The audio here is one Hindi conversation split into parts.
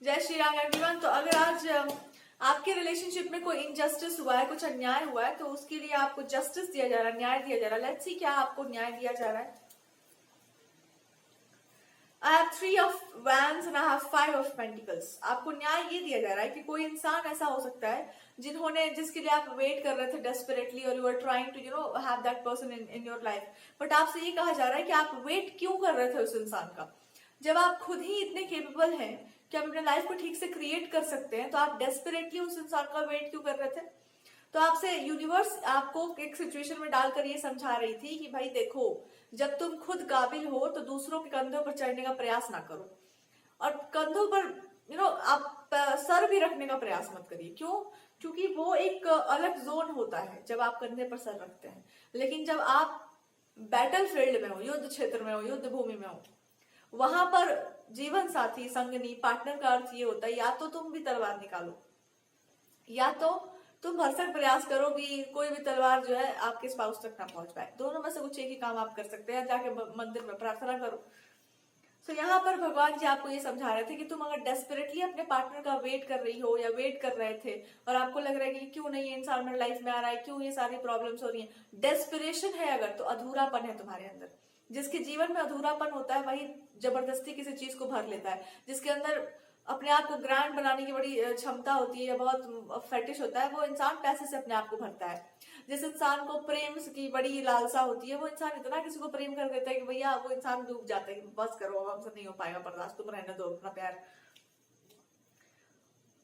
जय श्री राम एवरीवन। तो अगर आज आपके रिलेशनशिप में कोई इनजस्टिस हुआ है, कुछ अन्याय हुआ है, तो उसके लिए आपको जस्टिस दिया जा रहा है, न्याय दिया जा रहा है। लेट्स सी क्या आपको न्याय दिया जा रहा है। I have 3 of wands and I have 5 of pentacles। आपको न्याय ये दिया जा रहा है कि कोई इंसान ऐसा हो सकता है जिसके लिए आप वेट कर रहे थे डेस्परेटली, और you are trying to have that person in your life. But आपसे ये कहा जा रहा है कि आप वेट क्यों कर रहे थे उस इंसान का, जब आप खुद ही इतने केपेबल हैं कि आप अपने लाइफ को ठीक से क्रिएट कर सकते हैं, तो आप डेस्परेटली उस इंसान का वेट क्यों कर रहे थे। तो आपसे यूनिवर्स आपको एक सिचुएशन में डालकर ये समझा रही थी कि भाई देखो, जब तुम खुद काबिल हो तो दूसरों के कंधों पर चढ़ने का प्रयास ना करो, और कंधों पर आप सर भी रखने का प्रयास मत करिए। क्यों? क्योंकि वो एक अलग जोन होता है जब आप कंधे पर सर रखते हैं, लेकिन जब आप बैटल फील्ड में हो, युद्ध क्षेत्र में हो, युद्ध भूमि में हो, वहां पर जीवन साथी, संगनी, पार्टनर का अर्थ ये होता है या तो तुम भी तलवार निकालो, या तो तुम भरसक प्रयास करो कि कोई भी तलवार जो है आपके स्पाउस तक ना पहुंच पाए। दोनों में से कुछ एक ही काम आप कर सकते हैं, जाके मंदिर में प्रार्थना करो। तो यहाँ पर भगवान जी आपको ये समझा रहे थे कि तुम अगर डेस्परेटली अपने पार्टनर का वेट कर रही हो या वेट कर रहे थे, और आपको लग रहा है कि क्यों नहीं ये इंसान मेरे लाइफ में आ रहा है, क्यों ये सारी प्रॉब्लम्स हो रही हैं, डेस्परेशन है अगर, तो अधूरापन है तुम्हारे अंदर। जिसके जीवन में अधूरापन होता है वही जबरदस्ती किसी चीज को भर लेता है। जिसके अंदर अपने आप को ग्रैंड बनाने की बड़ी क्षमता होती है या बहुत फेटिश होता है, वो इंसान पैसे से अपने आप को भरता है। जिस इंसान को प्रेम की बड़ी लालसा होती है, वो इंसान इतना किसी को प्रेम कर देता है कि भैया वो इंसान डूब जाता है कि बस करो, हमसे नहीं हो पाएगा बर्दाश्त, तुम रहने दो अपना प्यार।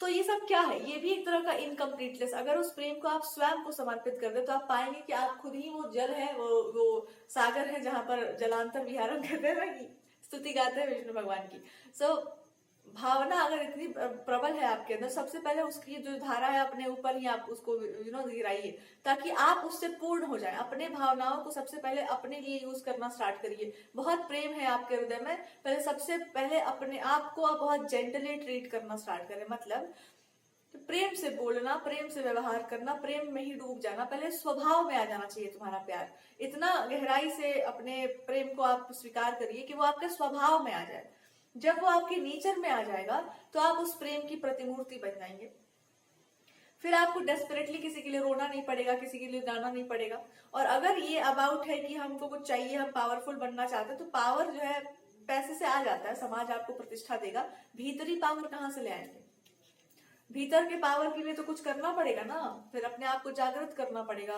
तो ये सब क्या है? ये भी एक तरह का इनकम्प्लीटनेस। अगर उस प्रेम को आप स्वयं को समर्पित कर दे तो आप पाएंगे कि आप खुद ही वो जल है, वो सागर है जहां पर जलांतर विहारण करते हैं ना, कि स्तुति गाते हैं विष्णु भगवान की। सो भावना अगर इतनी प्रबल है आपके अंदर, सबसे पहले उसकी जो धारा है अपने ऊपर ही आप उसको गिराइए, ताकि आप उससे पूर्ण हो जाए। अपने भावनाओं को सबसे पहले अपने लिए यूज करना स्टार्ट करिए। बहुत प्रेम है आपके हृदय में, पहले सबसे पहले अपने आप को आप बहुत जेंटली ट्रीट करना स्टार्ट करें। मतलब प्रेम से बोलना, प्रेम से व्यवहार करना, प्रेम में ही डूब जाना, पहले स्वभाव में आ जाना चाहिए तुम्हारा प्यार। इतना गहराई से अपने प्रेम को आप स्वीकार करिए कि वो आपके स्वभाव में आ जाए। जब वो आपके नेचर में आ जाएगा तो आप उस प्रेम की प्रतिमूर्ति बन जाएंगे। फिर आपको डेस्परेटली किसी के लिए रोना नहीं पड़ेगा, किसी के लिए गाना नहीं पड़ेगा। और अगर ये अबाउट है कि हमको कुछ चाहिए, हम पावरफुल बनना चाहते हैं, तो पावर जो है पैसे से आ जाता है, समाज आपको प्रतिष्ठा देगा। भीतरी पावर कहाँ से ले आएंगे? भीतर के पावर के लिए तो कुछ करना पड़ेगा ना। फिर अपने आप को जागृत करना पड़ेगा,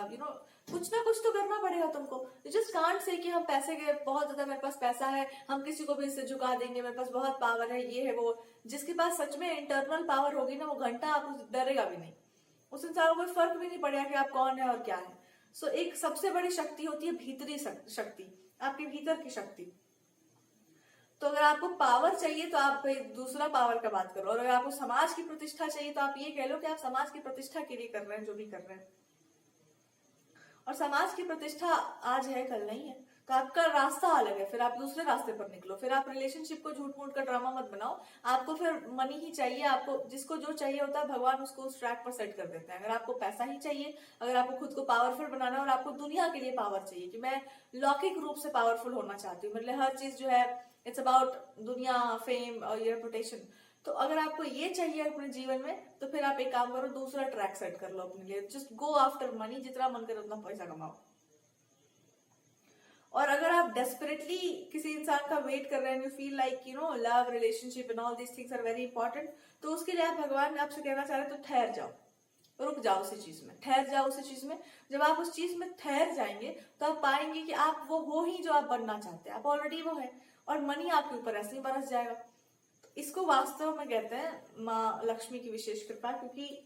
कुछ ना कुछ तो करना पड़ेगा तुमको। जस्ट कांट से कि हम पैसे के बहुत ज्यादा, मेरे पास पैसा है, हम किसी को भी इससे झुका देंगे, मेरे पास बहुत पावर है, ये है वो। जिसके पास सच में इंटरनल पावर होगी ना, वो घंटा आपको डरेगा भी नहीं। उस इंसान को कोई फर्क भी नहीं पड़ेगा कि आप कौन है और क्या है। सो एक सबसे बड़ी शक्ति होती है भीतरी शक्ति, आपके भीतर की शक्ति। तो अगर आपको पावर चाहिए तो आप दूसरा पावर का बात करो, और अगर आपको समाज की प्रतिष्ठा चाहिए तो आप ये कह लो कि आप समाज की प्रतिष्ठा के लिए कर रहे हैं जो भी कर रहे हैं। और समाज की प्रतिष्ठा आज है, कल नहीं है, तो आपका रास्ता अलग है। फिर आप दूसरे रास्ते पर निकलो। फिर आप रिलेशनशिप को झूठ मूठ का ड्रामा मत बनाओ। आपको फिर मनी ही चाहिए, आपको जिसको जो चाहिए होता है भगवान उसको उस ट्रैक पर सेट कर देते हैं। अगर आपको पैसा ही चाहिए, अगर आपको खुद को पावरफुल बनाना है और आपको दुनिया के लिए पावर चाहिए कि मैं लौकिक रूप से पावरफुल होना चाहती हूँ, मतलब हर चीज जो है इट्स अबाउट दुनिया, फेम और ये रेपुटेशन, तो अगर आपको ये चाहिए अपने जीवन में, तो फिर आप एक काम करो, दूसरा ट्रैक सेट कर लो अपने लिए। जस्ट गो आफ्टर मनी, जितना मन करे उतना पैसा कमाओ। और अगर आप डेस्परेटली किसी इंसान का वेट कर रहे हैं, you feel like love, relationship and all this things are very important, तो उसके लिए आप भगवान आपसे कहना चाह रहे हैं तो ठहर जाओ, रुक जाओ उसी चीज में, ठहर जाओ उसी चीज में। जब आप उस चीज में ठहर जाएंगे तो आप पाएंगे कि आप वो हो ही जो आप बनना चाहते हैं, आप ऑलरेडी वो है, और मनी आपके ऊपर ऐसे ही बरस जाएगा। तो इसको वास्तव में कहते हैं माँ लक्ष्मी की विशेष कृपा, क्योंकि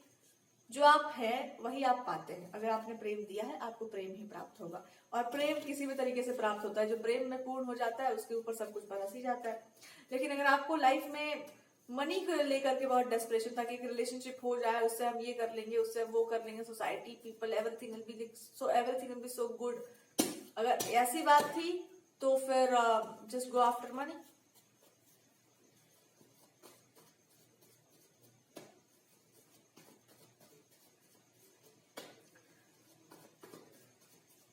जो आप हैं वही आप पाते हैं। अगर आपने प्रेम दिया है, आपको प्रेम ही प्राप्त होगा। और प्रेम किसी भी तरीके से प्राप्त होता है, जो प्रेम में पूर्ण हो जाता है उसके ऊपर सब कुछ बरस ही जाता है। लेकिन अगर आपको लाइफ में मनी को लेकर के बहुत डेस्परेशन था कि एक रिलेशनशिप हो जाए, उससे हम ये कर लेंगे, उससे वो कर लेंगे, society, people, everything will B so good, अगर ऐसी बात थी तो फिर just go after money.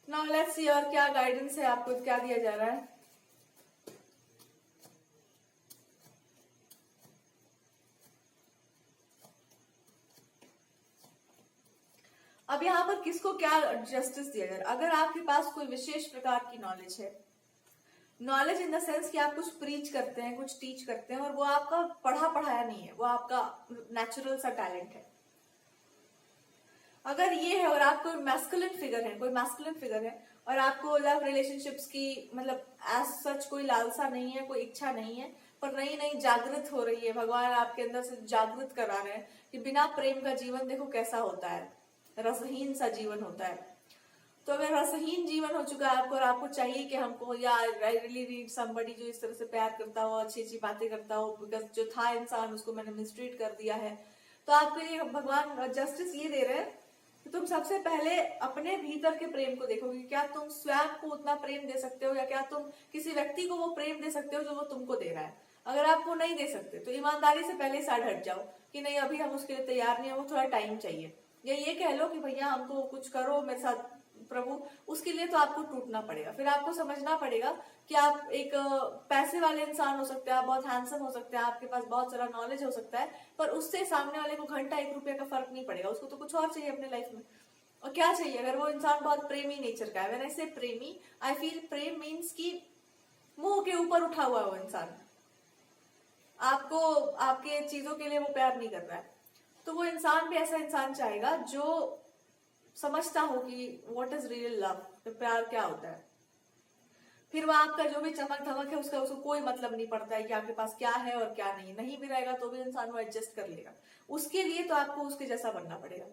Now let's see और क्या गाइडेंस है, आपको क्या दिया जा रहा है। अब यहाँ पर किसको क्या जस्टिस दिया जाए? अगर आपके पास कोई विशेष प्रकार की नॉलेज है, नॉलेज इन द सेंस कि आप कुछ प्रीच करते हैं, कुछ टीच करते हैं, और वो आपका पढ़ा पढ़ाया नहीं है, वो आपका नेचुरल सा टैलेंट है, अगर ये है और आप कोई मैस्कुलिन फिगर है और आपको लव रिलेशनशिप्स की मतलब एज सच कोई लालसा नहीं है, कोई इच्छा नहीं है, पर नई नई जागृत हो रही है, भगवान आपके अंदर से जागृत करा रहे हैं कि बिना प्रेम का जीवन देखो कैसा होता है, रसहीन सा जीवन होता है। तो अगर रसहीन जीवन हो चुका है आपको और आपको चाहिए कि हमको या आई रियली नीड समबडी जो इस तरह से प्यार करता हो, अच्छी अच्छी बातें करता हो, बिकॉज जो था इंसान उसको मैंने मिसट्रीट कर दिया है, तो आपके लिए भगवान जस्टिस ये दे रहे हैं कि तुम सबसे पहले अपने भीतर के प्रेम को देखोगे, क्या तुम स्वयं को उतना प्रेम दे सकते हो, या क्या तुम किसी व्यक्ति को वो प्रेम दे सकते हो जो वो तुमको दे रहा है। अगर आप वो नहीं दे सकते तो ईमानदारी से पहले साइड हट जाओ कि नहीं अभी हम उसके लिए तैयार नहीं है, वो थोड़ा टाइम चाहिए, या ये कह लो कि भैया हमको कुछ करो मेरे साथ प्रभु, उसके लिए तो आपको टूटना पड़ेगा। फिर आपको समझना पड़ेगा कि आप एक पैसे वाले इंसान हो सकते हैं, आप बहुत हैंडसम हो सकते हैं, आपके पास बहुत सारा नॉलेज हो सकता है, पर उससे सामने वाले को घंटा 1 रुपया का फर्क नहीं पड़ेगा, उसको तो कुछ और चाहिए अपने लाइफ में। और क्या चाहिए? अगर वो इंसान बहुत प्रेमी नेचर का है, व्हेन आई से प्रेमी, आई फील प्रेम मीन्स कि मुंह के ऊपर उठा हुआ वो इंसान, आपको आपके चीजों के लिए वो प्यार नहीं कर रहा है, तो वो इंसान भी ऐसा इंसान चाहेगा जो समझता हो कि व्हाट इज रियल लव, तो प्यार क्या होता है। फिर वो आपका जो भी चमक धमक है उसका उसको कोई मतलब नहीं पड़ता है कि आपके पास क्या है और क्या नहीं भी रहेगा तो भी इंसान वो एडजस्ट कर लेगा। उसके लिए तो आपको उसके जैसा बनना पड़ेगा,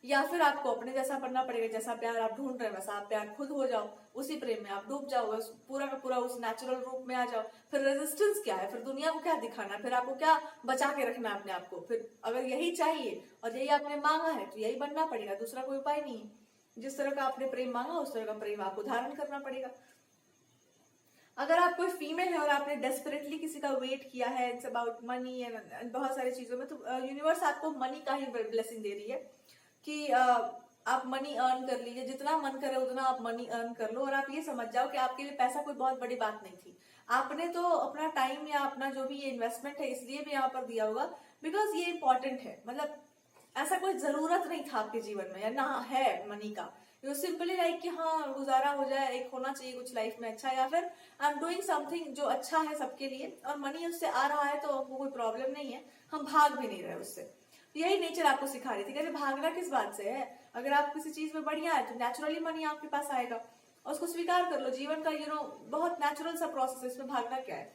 या फिर आपको अपने जैसा बनना पड़ेगा। जैसा प्यार आप ढूंढ रहे हैं वैसा आप प्यार खुद हो जाओ, उसी प्रेम में आप डूब जाओ, पूरा का पूरा उस नेचुरल रूप में आ जाओ। फिर रेजिस्टेंस क्या है? फिर दुनिया को क्या दिखाना है? फिर आपको क्या बचा के रखना है अपने आप को? फिर अगर यही चाहिए और यही आपने मांगा है तो यही बनना पड़ेगा, दूसरा कोई उपाय नहीं है। जिस तरह का आपने प्रेम मांगा उस तरह का प्रेम आपको धारण करना पड़ेगा। अगर आप कोई फीमेल है और आपने डेस्परेटली किसी का वेट किया है, इट्स अबाउट मनी एंड बहुत सारी चीजों में, तो यूनिवर्स आपको मनी का ही ब्लेसिंग दे रही है कि आप मनी अर्न कर लीजिए, जितना मन करे उतना आप मनी अर्न कर लो। और आप ये समझ जाओ कि आपके लिए पैसा कोई बहुत बड़ी बात नहीं थी, आपने तो अपना टाइम या अपना जो भी ये इन्वेस्टमेंट है इसलिए भी यहाँ पर दिया होगा बिकॉज ये इंपॉर्टेंट है। मतलब ऐसा कोई जरूरत नहीं था आपके जीवन में या ना है मनी का, यू सिंपली लाइक कि हाँ गुजारा हो जाए, एक होना चाहिए कुछ लाइफ में अच्छा, या फिर आई एम डूइंग समथिंग जो अच्छा है सबके लिए और मनी उससे आ रहा है तो हमको कोई प्रॉब्लम नहीं है, हम भाग भी नहीं रहे उससे। यही नेचर आपको सिखा रही थी कि भागना किस बात से है। अगर आप किसी चीज में बढ़िया है तो नेचुरली मनी आपके पास आएगा और उसको स्वीकार कर लो। जीवन का बहुत नेचुरल सा प्रोसेस है, इसमें भागना क्या है।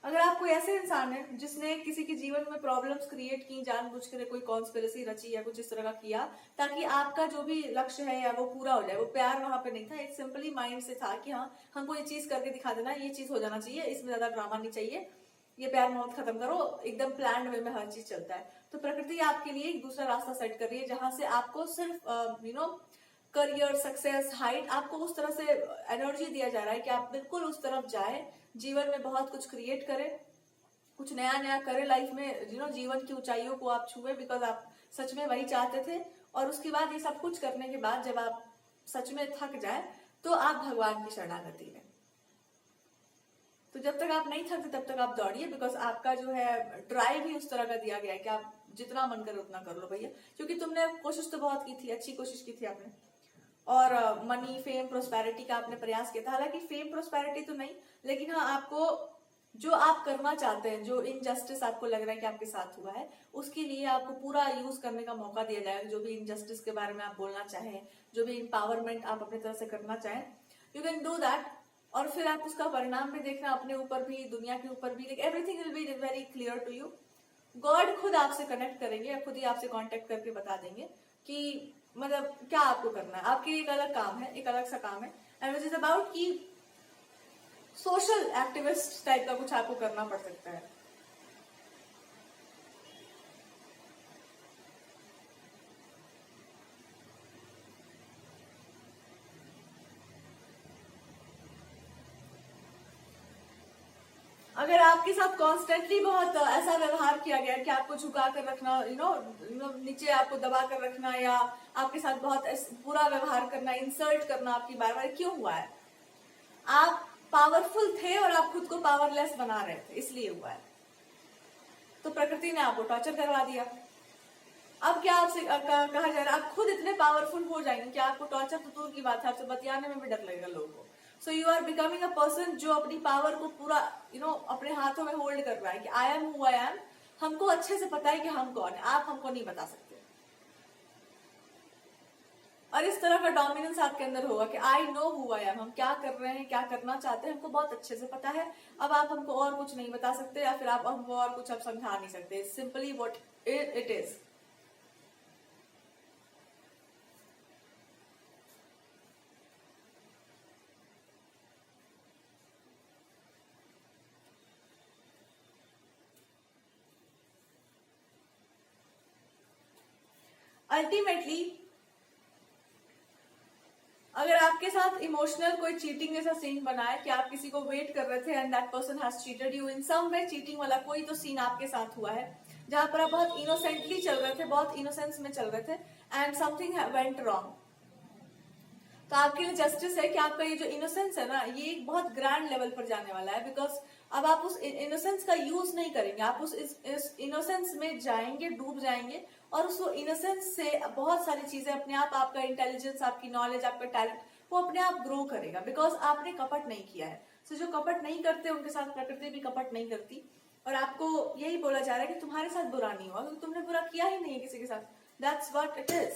अगर आप कोई ऐसे इंसान है जिसने किसी के जीवन में प्रॉब्लम्स क्रिएट की, जानबूझ कर कोई कॉन्स्पिरेसी रची या कुछ इस तरह का किया ताकि आपका जो भी लक्ष्य है या वो पूरा हो जाए, वो प्यार वहां पे नहीं था, एक सिंपली माइंड से था कि हाँ हमको ये चीज करके दिखा देना, ये चीज हो जाना चाहिए, इसमें ज्यादा ड्रामा नहीं चाहिए, ये प्यार मोहब्बत खत्म करो, एकदम प्लान वे में हर चीज चलता है। तो प्रकृति आपके लिए एक दूसरा रास्ता सेट कर रही है जहां से आपको सिर्फ करियर सक्सेस हाइट आपको उस तरह से एनर्जी दिया जा रहा है कि आप बिल्कुल उस तरफ जाए, जीवन में बहुत कुछ क्रिएट करें, कुछ नया नया करें लाइफ में, जीवन की ऊंचाइयों को आप छुए बिकॉज आप सच में वही चाहते थे। और उसके बाद ये सब कुछ करने के बाद जब आप सच में थक जाए तो आप भगवान की शरणागति में। तो जब तक आप नहीं थकते तब तक आप दौड़िए बिकॉज आपका जो है ड्राइव ही उस तरह का दिया गया है कि आप जितना मन करे उतना कर लो भैया, क्योंकि तुमने कोशिश तो बहुत की थी, अच्छी कोशिश की थी आपने, और मनी फेम प्रोस्पेरिटी का आपने प्रयास किया था। हालांकि फेम प्रोस्पेरिटी तो नहीं, लेकिन हाँ आपको जो आप करना चाहते हैं, जो इनजस्टिस आपको लग रहा है कि आपके साथ हुआ है, उसके लिए आपको पूरा यूज करने का मौका दिया जाएगा। जो भी इनजस्टिस के बारे में आप बोलना चाहें, जो भी एम्पावरमेंट आप अपनी तरफ से करना चाहें, यू कैन डू दैट। और फिर आप उसका परिणाम भी देखना, अपने ऊपर भी दुनिया के ऊपर भी, everything will be very clear to you. God खुद आपसे कनेक्ट करेंगे या खुद ही आपसे कांटेक्ट करके बता देंगे कि मतलब क्या आपको करना है। आपके लिए एक अलग काम है, एक अलग सा काम है, एंड विच इज अबाउट कि सोशल एक्टिविस्ट टाइप का कुछ आपको करना पड़ सकता है। अगर आपके साथ कॉन्स्टेंटली बहुत ऐसा व्यवहार किया गया कि आपको झुका कर रखना, नीचे आपको दबा कर रखना, या आपके साथ बहुत बुरा व्यवहार करना, इंसल्ट करना आपकी बार बार, क्यों हुआ है? आप पावरफुल थे और आप खुद को पावरलेस बना रहे थे, इसलिए हुआ है। तो प्रकृति ने आपको टॉर्चर करवा दिया। अब क्या आपसे कहा जा रहा है, आप खुद इतने पावरफुल हो जाएंगे कि आपको टॉर्चर तो दूर की बात है, आपसे बतियाने में भी डर लगेगा लोगों को। So you are becoming a person जो अपनी पावर को पूरा अपने हाथों में होल्ड कर रहा है कि I am who I am. हमको अच्छे से पता है कि हम कौन है, आप हमको नहीं बता सकते। और इस तरह का डोमिनेंस आपके अंदर होगा कि I know who I am, हम क्या कर रहे हैं, क्या करना चाहते हैं, हमको बहुत अच्छे से पता है। अब आप हमको और कुछ नहीं बता सकते, या फिर आप हमको और कुछ अब समझा नहीं सकते। Simply what it is. Ultimately अगर आपके साथ इमोशनल कोई चीटिंग जैसा सीन बना है कि आप किसी को वेट कर रहे थे and that person has cheated you in some way, cheating वाला कोई तो सीन आपके साथ हुआ है जहां पर आप बहुत इनोसेंटली चल रहे थे, बहुत इनोसेंस में चल रहे थे एंड समथिंग वेंट रॉन्ग, तो आपके लिए जस्टिस है कि आपका ये जो इनोसेंस है ना, ये एक बहुत ग्रैंड लेवल पर जाने वाला है। बिकॉज अब आप उस इनोसेंस का यूज नहीं करेंगे, आप उस इनोसेंस में जाएंगे, डूब जाएंगे, और उस इनोसेंस से बहुत सारी चीजें अपने आप, आपका इंटेलिजेंस, आपकी नॉलेज, आपका टैलेंट, वो अपने आप ग्रो करेगा। बिकॉज आपने कपट नहीं किया है। सो जो कपट नहीं करते उनके साथ प्रकृति भी कपट नहीं करती। और आपको यही बोला जा रहा है कि तुम्हारे साथ बुरा नहीं हुआ क्योंकि तुमने बुरा किया ही नहीं है किसी के साथ। That's what it is.